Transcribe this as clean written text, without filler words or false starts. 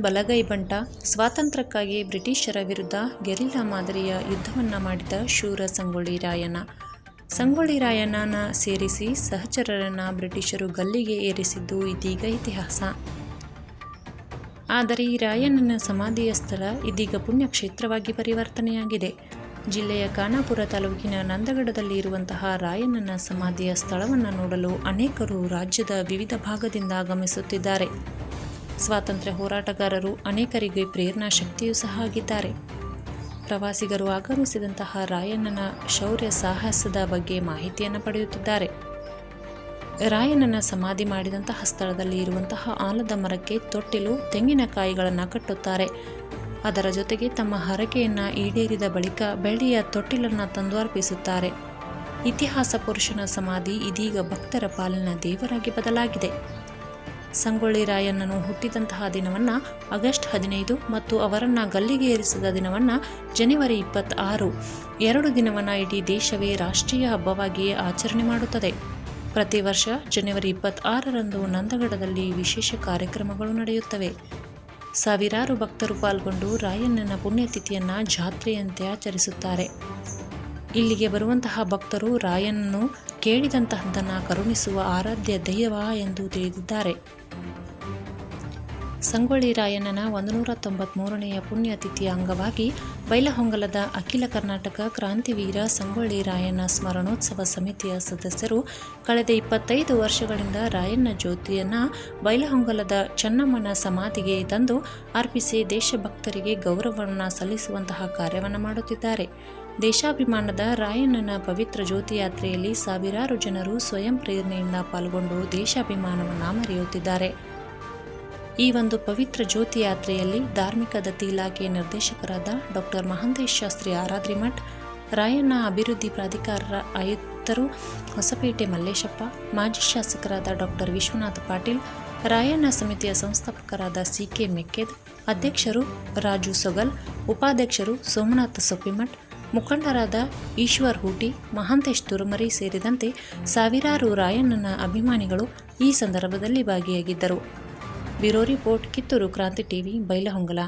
ಬಲಗೈ ಬಂಟ, ಸ್ವಾತಂತ್ರ್ಯಕ್ಕಾಗಿ ಬ್ರಿಟಿಷರ ವಿರುದ್ಧ ಗೆರಿಲ್ಲಾ ಮಾದರಿಯ ಯುದ್ಧವನ್ನು ಮಾಡಿದ ಶೂರ ಸಂಗೊಳ್ಳಿ ರಾಯಣ್ಣ. ಸಂಗೊಳ್ಳಿ ರಾಯಣ್ಣನ ಸೇರಿಸಿ ಸಹಚರರನ್ನು ಬ್ರಿಟಿಷರು ಗಲ್ಲಿಗೆ ಏರಿಸಿದ್ದು ಇದೀಗ ಇತಿಹಾಸ. ಆದರೆ ಈ ರಾಯಣ್ಣನ ಸಮಾಧಿಯ ಸ್ಥಳ ಇದೀಗ ಪುಣ್ಯಕ್ಷೇತ್ರವಾಗಿ ಪರಿವರ್ತನೆಯಾಗಿದೆ. ಜಿಲ್ಲೆಯ ಖಾನಾಪುರ ತಾಲೂಕಿನ ನಂದಗಡದಲ್ಲಿ ಇರುವಂತಹ ರಾಯಣ್ಣನ ಸಮಾಧಿಯ ಸ್ಥಳವನ್ನು ನೋಡಲು ಅನೇಕರು ರಾಜ್ಯದ ವಿವಿಧ ಭಾಗದಿಂದ ಆಗಮಿಸುತ್ತಿದ್ದಾರೆ. ಸ್ವಾತಂತ್ರ್ಯ ಹೋರಾಟಗಾರರು ಅನೇಕರಿಗೆ ಪ್ರೇರಣಾ ಶಕ್ತಿಯೂ ಸಹ ಆಗಿದ್ದಾರೆ. ಪ್ರವಾಸಿಗರು ಆಗಮಿಸಿದಂತಹ ರಾಯಣ್ಣನ ಶೌರ್ಯ ಸಾಹಸದ ಬಗ್ಗೆ ಮಾಹಿತಿಯನ್ನು ಪಡೆಯುತ್ತಿದ್ದಾರೆ. ರಾಯಣ್ಣನ ಸಮಾಧಿ ಮಾಡಿದಂತಹ ಸ್ಥಳದಲ್ಲಿ ಇರುವಂತಹ ಆಲದ ಮರಕ್ಕೆ ತೊಟ್ಟಿಲು, ತೆಂಗಿನಕಾಯಿಗಳನ್ನು ಕಟ್ಟುತ್ತಾರೆ. ಅದರ ಜೊತೆಗೆ ತಮ್ಮ ಹರಕೆಯನ್ನು ಈಡೇರಿದ ಬಳಿಕ ಬೆಳ್ಳಿಯ ತೊಟ್ಟಿಲನ್ನು ತಂದು ಅರ್ಪಿಸುತ್ತಾರೆ. ಇತಿಹಾಸ ಪುರುಷನ ಸಮಾಧಿ ಇದೀಗ ಭಕ್ತರ ಪಾಲಿನ ದೇವರಾಗಿ ಬದಲಾಗಿದೆ. ಸಂಗೊಳ್ಳಿ ರಾಯಣ್ಣನು ಹುಟ್ಟಿದಂತಹ ದಿನವನ್ನು ಆಗಸ್ಟ್ 15 ಮತ್ತು ಅವರನ್ನು ಗಲ್ಲಿಗೆ ಏರಿಸಿದ ದಿನವನ್ನು ಜನವರಿ 26, 2 ದಿನವನ್ನು ಇಡೀ ದೇಶವೇ ರಾಷ್ಟ್ರೀಯ ಹಬ್ಬವಾಗಿಯೇ ಆಚರಣೆ ಮಾಡುತ್ತದೆ. ಪ್ರತಿ ವರ್ಷ ಜನವರಿ 26ರಂದು ನಂದಗಡದಲ್ಲಿ ವಿಶೇಷ ಕಾರ್ಯಕ್ರಮಗಳು ನಡೆಯುತ್ತವೆ. ಸಾವಿರಾರು ಭಕ್ತರು ಪಾಲ್ಗೊಂಡು ರಾಯಣ್ಣನ ಪುಣ್ಯತಿಥಿಯನ್ನು ಜಾತ್ರೆಯಂತೆ ಆಚರಿಸುತ್ತಾರೆ. ಇಲ್ಲಿಗೆ ಬರುವಂತಹ ಭಕ್ತರು ರಾಯಣ್ಣನು ಕೇಳಿದಂತಹದ್ದನ್ನು ಕರುಣಿಸುವ ಆರಾಧ್ಯ ದೈವ ಎಂದು ತಿಳಿದಿದ್ದಾರೆ. ಸಂಗೊಳ್ಳಿ ರಾಯಣ್ಣನ 193ನೆಯ ಪುಣ್ಯತಿಥಿಯ ಅಂಗವಾಗಿ ಬೈಲಹೊಂಗಲದ ಅಖಿಲ ಕರ್ನಾಟಕ ಕ್ರಾಂತಿವೀರ ಸಂಗೊಳ್ಳಿ ರಾಯಣ್ಣ ಸ್ಮರಣೋತ್ಸವ ಸಮಿತಿಯ ಸದಸ್ಯರು ಕಳೆದ 25 ವರ್ಷಗಳಿಂದ ರಾಯಣ್ಣ ಜ್ಯೋತಿಯನ್ನು ಬೈಲಹೊಂಗಲದ ಚೆನ್ನಮ್ಮನ ಸಮಾಧಿಗೆ ತಂದು ಅರ್ಪಿಸಿ ದೇಶಭಕ್ತರಿಗೆ ಗೌರವವನ್ನು ಸಲ್ಲಿಸುವಂತಹ ಕಾರ್ಯವನ್ನು ಮಾಡುತ್ತಿದ್ದಾರೆ. ದೇಶಾಭಿಮಾನದ ರಾಯಣ್ಣನ ಪವಿತ್ರ ಜ್ಯೋತಿ ಯಾತ್ರೆಯಲ್ಲಿ ಸಾವಿರಾರು ಜನರು ಸ್ವಯಂ ಪ್ರೇರಣೆಯಿಂದ ಪಾಲ್ಗೊಂಡು ದೇಶಾಭಿಮಾನವನ್ನು ಮೆರೆಯುತ್ತಿದ್ದಾರೆ. ಈ ಒಂದು ಪವಿತ್ರ ಜ್ಯೋತಿ ಯಾತ್ರೆಯಲ್ಲಿ ಧಾರ್ಮಿಕ ದತ್ತಿ ಇಲಾಖೆಯ ನಿರ್ದೇಶಕರಾದ ಡಾಕ್ಟರ್ ಮಹಾಂತೇಶ್ ಶಾಸ್ತ್ರಿ ಆರಾದ್ರಿಮಠ್, ರಾಯಣ್ಣ ಅಭಿವೃದ್ಧಿ ಪ್ರಾಧಿಕಾರದ ಆಯುಕ್ತರು ಹೊಸಪೇಟೆ ಮಲ್ಲೇಶಪ್ಪ, ಮಾಜಿ ಶಾಸಕರಾದ ಡಾಕ್ಟರ್ ವಿಶ್ವನಾಥ ಪಾಟೀಲ್, ರಾಯಣ್ಣ ಸಮಿತಿಯ ಸಂಸ್ಥಾಪಕರಾದ ಸಿ.ಕೆ. ಮೆಕ್ಕೆದ್, ಅಧ್ಯಕ್ಷರು ರಾಜು ಸೊಗಲ್, ಉಪಾಧ್ಯಕ್ಷರು ಸೋಮನಾಥ ಸೊಪ್ಪಿಮಠ್, ಮುಖಂಡರಾದ ಈಶ್ವರ್ ಹೂಟಿ, ಮಹಾಂತೇಶ್ ತುರುಮರಿ ಸೇರಿದಂತೆ ಸಾವಿರಾರು ರಾಯಣ್ಣನ ಅಭಿಮಾನಿಗಳು ಈ ಸಂದರ್ಭದಲ್ಲಿ ಭಾಗಿಯಾಗಿದ್ದರು. ಬ್ಯೂರೋ ರಿಪೋರ್ಟ್, ಕಿತ್ತೂರು ಕ್ರಾಂತಿ ಟಿವಿ, ಬೈಲಹೊಂಗಲ.